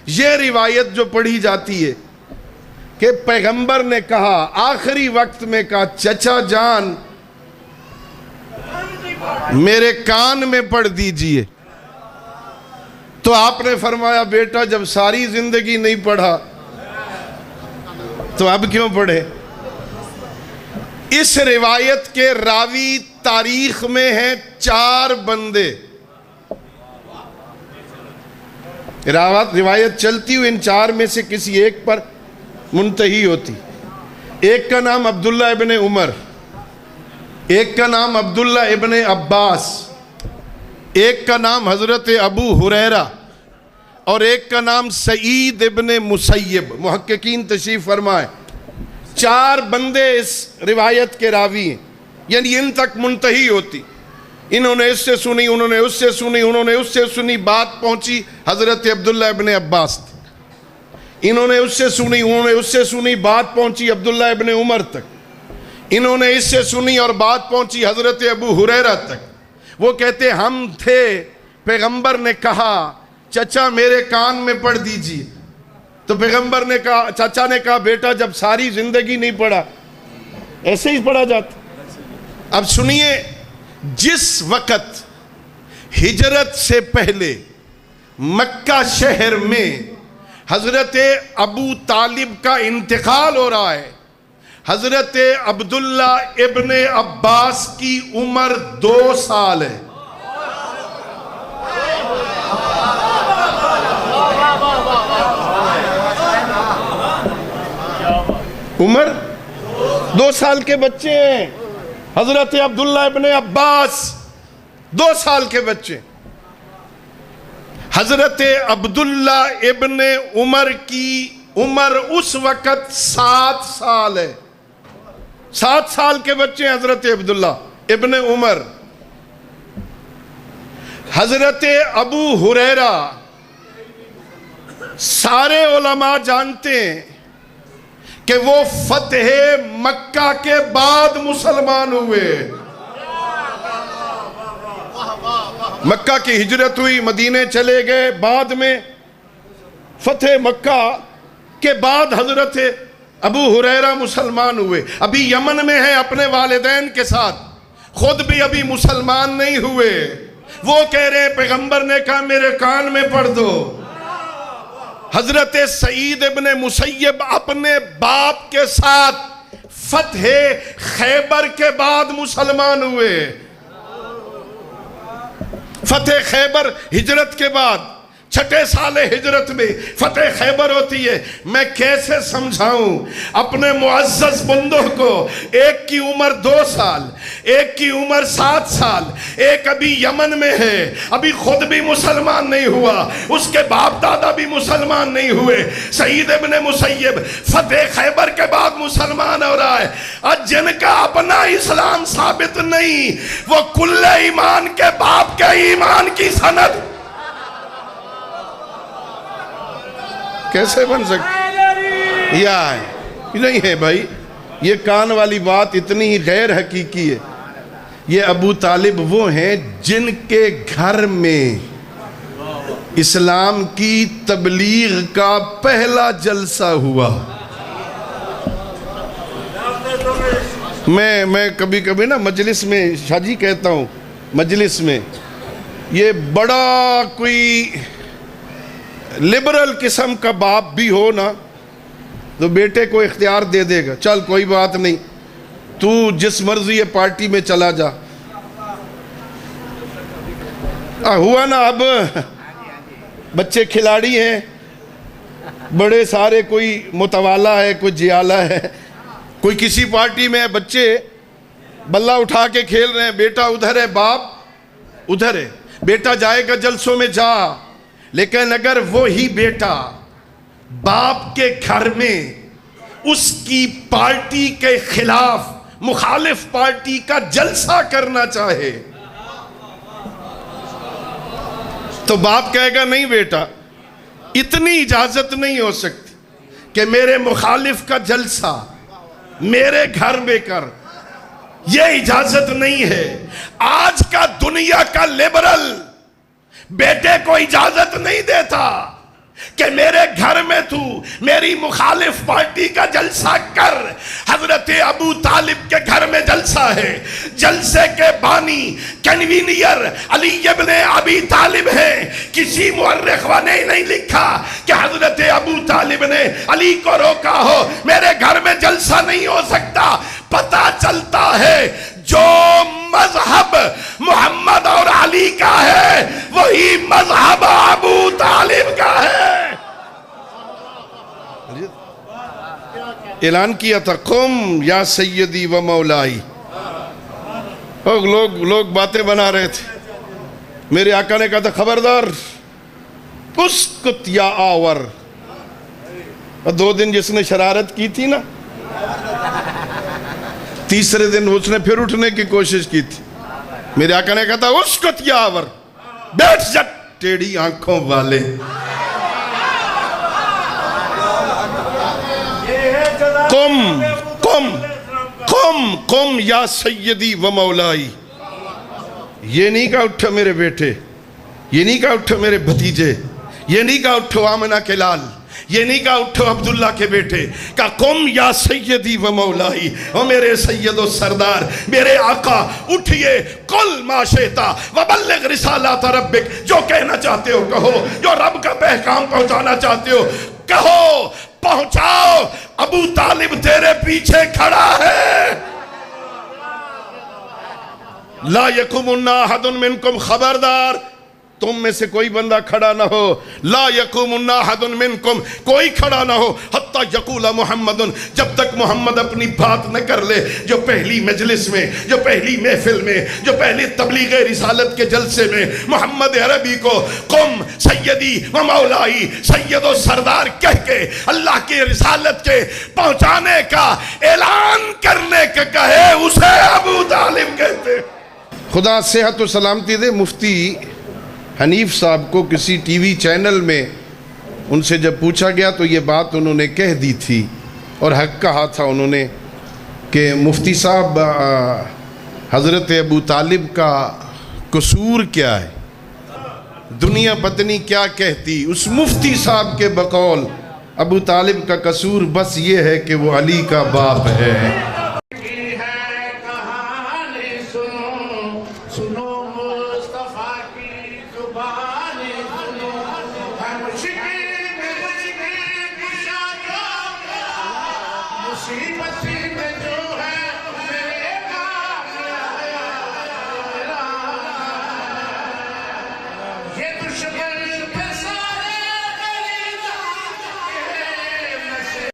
یہ روایت جو پڑھی جاتی ہے کہ پیغمبر نے کہا آخری وقت میں کہا چچا جان میرے کان میں پڑھ دیجئے، تو آپ نے فرمایا بیٹا جب ساری زندگی نہیں پڑھا تو اب کیوں پڑھے؟ اس روایت کے راوی تاریخ میں ہیں 4 بندے. روایت چلتی ہوئی ان 4 میں سے کسی ایک پر منتہی ہوتی. ایک کا نام عبداللہ ابن عمر، ایک کا نام عبداللہ ابن عباس، ایک کا نام حضرت ابو ہریرہ اور ایک کا نام سعید ابن مسیب. محققین تشریف فرمائے 4 بندے اس روایت کے راوی ہیں، یعنی ان تک منتہی ہوتی. انہوں نے اس سے سنی، انہوں نے اس سے سنی، انہوں نے اس سے سنی، بات پہنچی حضرت عبداللہ ابن عباس تک. انہوں نے اس سے سنی، انہوں نے اس سے سنی، بات پہنچی عبداللہ ابن عمر تک. انہوں نے اس سے سنی اور بات پہنچی حضرت ابو ہریرہ تک. وہ کہتے ہم تھے، پیغمبر نے کہا چچا میرے کان میں پڑھ دیجئے، تو پیغمبر نے کہا، چچا نے کہا بیٹا جب ساری زندگی نہیں پڑھا ایسے ہی پڑھا جاتا. اب سنیے، جس وقت ہجرت سے پہلے مکہ شہر میں حضرت ابو طالب کا انتقال ہو رہا ہے، حضرت عبداللہ ابن عباس کی عمر 2 سال ہے. عمر 2 سال کے بچے ہیں. حضرت عبداللہ ابن عباس 2 سال کے بچے. حضرت عبداللہ ابن عمر کی عمر اس وقت 7 سال ہے. 7 سال کے بچے ہیں حضرت عبداللہ ابن عمر. حضرت ابو ہریرہ سارے علماء جانتے ہیں کہ وہ فتح مکہ کے بعد مسلمان ہوئے. مکہ کی ہجرت ہوئی، مدینہ چلے گئے، بعد میں فتح مکہ کے بعد حضرت ابو ہریرہ مسلمان ہوئے. ابھی یمن میں ہیں اپنے والدین کے ساتھ، خود بھی ابھی مسلمان نہیں ہوئے. وہ کہہ رہے ہیں پیغمبر نے کہا میرے کان میں پڑھ دو. حضرت سعید ابن مسیب اپنے باپ کے ساتھ فتح خیبر کے بعد مسلمان ہوئے. فتح خیبر ہجرت کے بعد 6 سال ہجرت میں فتح خیبر ہوتی ہے. میں کیسے سمجھاؤں اپنے معزز بندوں کو، ایک کی عمر 2 سال، ایک کی عمر 7 سال، ایک ابھی یمن میں ہے، ابھی خود بھی مسلمان نہیں ہوا، اس کے باپ دادا بھی مسلمان نہیں ہوئے. سعید ابن مسیب فتح خیبر کے بعد مسلمان ہو رہا ہے. اور جن کا اپنا اسلام ثابت نہیں، وہ کل ایمان کے باپ کے ایمان کی سند کیسے بن سکتی؟ یہ نہیں ہے بھائی، یہ کان والی بات اتنی غیر حقیقی ہے. یہ ابو طالب وہ ہیں جن کے گھر میں اسلام کی تبلیغ کا پہلا جلسہ ہوا. میں کبھی کبھی نا مجلس میں شاجی کہتا ہوں، مجلس میں یہ بڑا کوئی لبرل قسم کا باپ بھی ہو نا تو بیٹے کو اختیار دے دے گا، چل کوئی بات نہیں تو جس مرضی پارٹی میں چلا جا. ہوا نا اب بچے کھلاڑی ہیں بڑے سارے، کوئی متوالا ہے، کوئی جیالہ ہے، کوئی کسی پارٹی میں ہے، بچے بلہ اٹھا کے کھیل رہے ہیں، بیٹا ادھر ہے باپ ادھر ہے. بیٹا جائے گا جلسوں میں جا، لیکن اگر وہی بیٹا باپ کے گھر میں اس کی پارٹی کے خلاف مخالف پارٹی کا جلسہ کرنا چاہے تو باپ کہے گا نہیں بیٹا اتنی اجازت نہیں ہو سکتی کہ میرے مخالف کا جلسہ میرے گھر میں کر، یہ اجازت نہیں ہے. آج کا دنیا کا لبرل بیٹے کو اجازت نہیں دیتا کہ میرے گھر میں تو میری مخالف پارٹی کا جلسہ کر. حضرت ابو طالب کے گھر میں جلسہ ہے. جلسے کے بانی کنوینئر علی ابن ابی طالب ہے. کسی مورخ نے نہیں لکھا کہ حضرت ابو طالب نے علی کو روکا ہو میرے گھر میں جلسہ نہیں ہو سکتا. پتہ چلتا ہے جو مذہب محمد اور علی کا ہے وہی مذہب ابو طالب کا ہے. اعلان کیا تھا قم یا سیدی و مولائی. لوگ باتیں بنا رہے تھے. میرے آقا نے کہا تھا خبردار اسکت یا آور. 2 دن جس نے شرارت کی تھی نا تیسرے دن اس نے پھر اٹھنے کی کوشش کی تھی. میرے آقا نے کہا تھا اسکت یا آور بیٹھ جا ٹیڑھی آنکھوں والے. قم یا سیدی و مولائی. یہ نہیں کہا اٹھو میرے بیٹے, یہ نہیں کہا اٹھو میرے بھتیجے, یہ نہیں کہا اٹھو آمنہ کے لال, یہ نہیں کہا اٹھو عبداللہ کے بیٹے. کہا قم یا سیدی و مولائی, او میرے سید و سردار میرے آقا اٹھئے. قل ما شئتا وبلغ رسالات ربک, جو کہنا چاہتے ہو کہو, جو رب کا پیغام پہنچانا چاہتے ہو کہو, پہنچاؤ. ابو طالب تیرے پیچھے کھڑا ہے. لا یقومن احد منکم, خبردار تم میں سے کوئی بندہ کھڑا نہ ہو. لا یقومن احد منکم, کوئی کھڑا نہ ہو. حتی یقول محمد, جب تک محمد اپنی بات نہ کر لے. جو پہلی مجلس میں, جو پہلی محفل میں, جو پہلی تبلیغ رسالت کے جلسے میں محمد عربی کو قم سیدی و مولائی, سید و سردار کہہ کے اللہ کی رسالت کے پہنچانے کا اعلان کرنے کا کہے, اسے ابو طالب کہتے. خدا صحت و سلامتی دے. مفتی حنیف صاحب کو کسی ٹی وی چینل میں ان سے جب پوچھا گیا تو یہ بات انہوں نے کہہ دی تھی اور حق کہا تھا انہوں نے کہ مفتی صاحب حضرت ابو طالب کا قصور کیا ہے, دنیا پتنی کیا کہتی. اس مفتی صاحب کے بقول ابو طالب کا قصور بس یہ ہے کہ وہ علی کا باپ ہے.